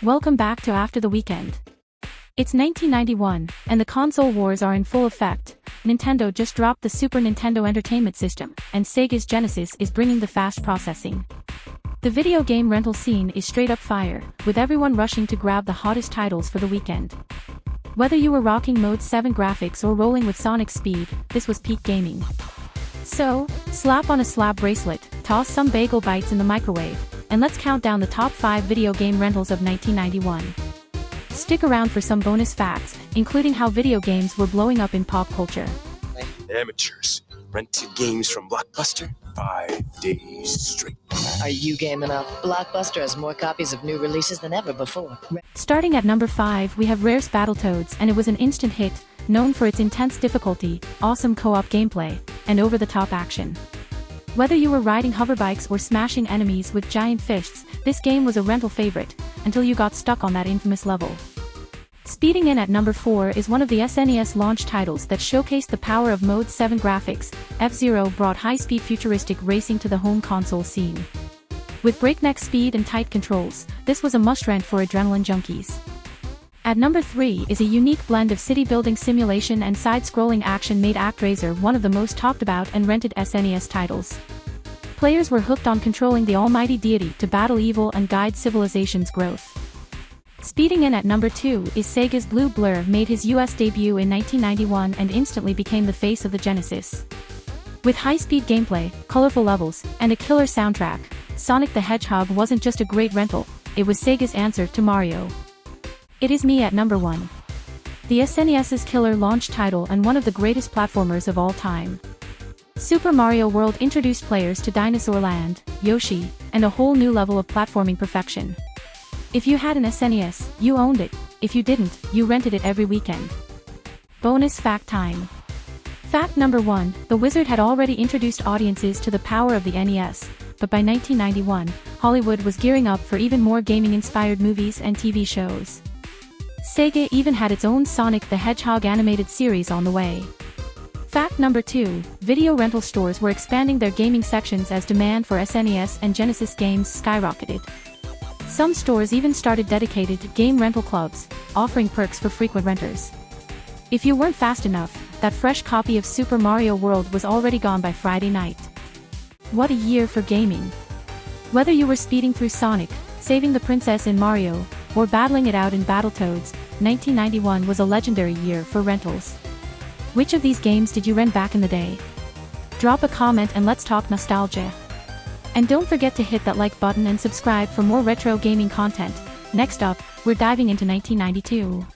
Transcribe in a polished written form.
Welcome back to After the Weekend. It's 1991, and the console wars are in full effect. Nintendo just dropped the Super Nintendo Entertainment System, and Sega's Genesis is bringing the fast processing. The video game rental scene is straight up fire, with everyone rushing to grab the hottest titles for the weekend. Whether you were rocking Mode 7 graphics or rolling with Sonic speed, this was peak gaming. So, slap on a slab bracelet, toss some bagel bites in the microwave, and let's count down the top 5 video game rentals of 1991. Stick around for some bonus facts, including how video games were blowing up in pop culture. Amateurs rented games from Blockbuster 5 days straight. Are you game enough? Blockbuster has more copies of new releases than ever before. Starting at number 5, we have Rare's Battletoads, and it was an instant hit, known for its intense difficulty, awesome co-op gameplay, and over-the-top action. Whether you were riding hoverbikes or smashing enemies with giant fists, this game was a rental favorite, until you got stuck on that infamous level. Speeding in at number 4 is one of the SNES launch titles that showcased the power of Mode 7 graphics. F-Zero brought high-speed futuristic racing to the home console scene. With breakneck speed and tight controls, this was a must-rent for adrenaline junkies. At number 3 is a unique blend of city-building simulation and side-scrolling action made ActRaiser one of the most talked-about and rented SNES titles. Players were hooked on controlling the almighty deity to battle evil and guide civilization's growth. Speeding in at number 2 is Sega's Blue Blur made his US debut in 1991 and instantly became the face of the Genesis. With high-speed gameplay, colorful levels, and a killer soundtrack, Sonic the Hedgehog wasn't just a great rental, it was Sega's answer to Mario. It is me at number 1. The SNES's killer launch title and one of the greatest platformers of all time. Super Mario World introduced players to Dinosaur Land, Yoshi, and a whole new level of platforming perfection. If you had an SNES, you owned it. If you didn't, you rented it every weekend. Bonus fact time. Fact number 1, the Wizard had already introduced audiences to the power of the NES, but by 1991, Hollywood was gearing up for even more gaming-inspired movies and TV shows. Sega even had its own Sonic the Hedgehog animated series on the way. Fact number 2, video rental stores were expanding their gaming sections as demand for SNES and Genesis games skyrocketed. Some stores even started dedicated game rental clubs, offering perks for frequent renters. If you weren't fast enough, that fresh copy of Super Mario World was already gone by Friday night. What a year for gaming! Whether you were speeding through Sonic, saving the princess in Mario, or battling it out in Battletoads, 1991 was a legendary year for rentals. Which of these games did you rent back in the day? Drop a comment and let's talk nostalgia. And don't forget to hit that like button and subscribe for more retro gaming content. Next up, we're diving into 1992.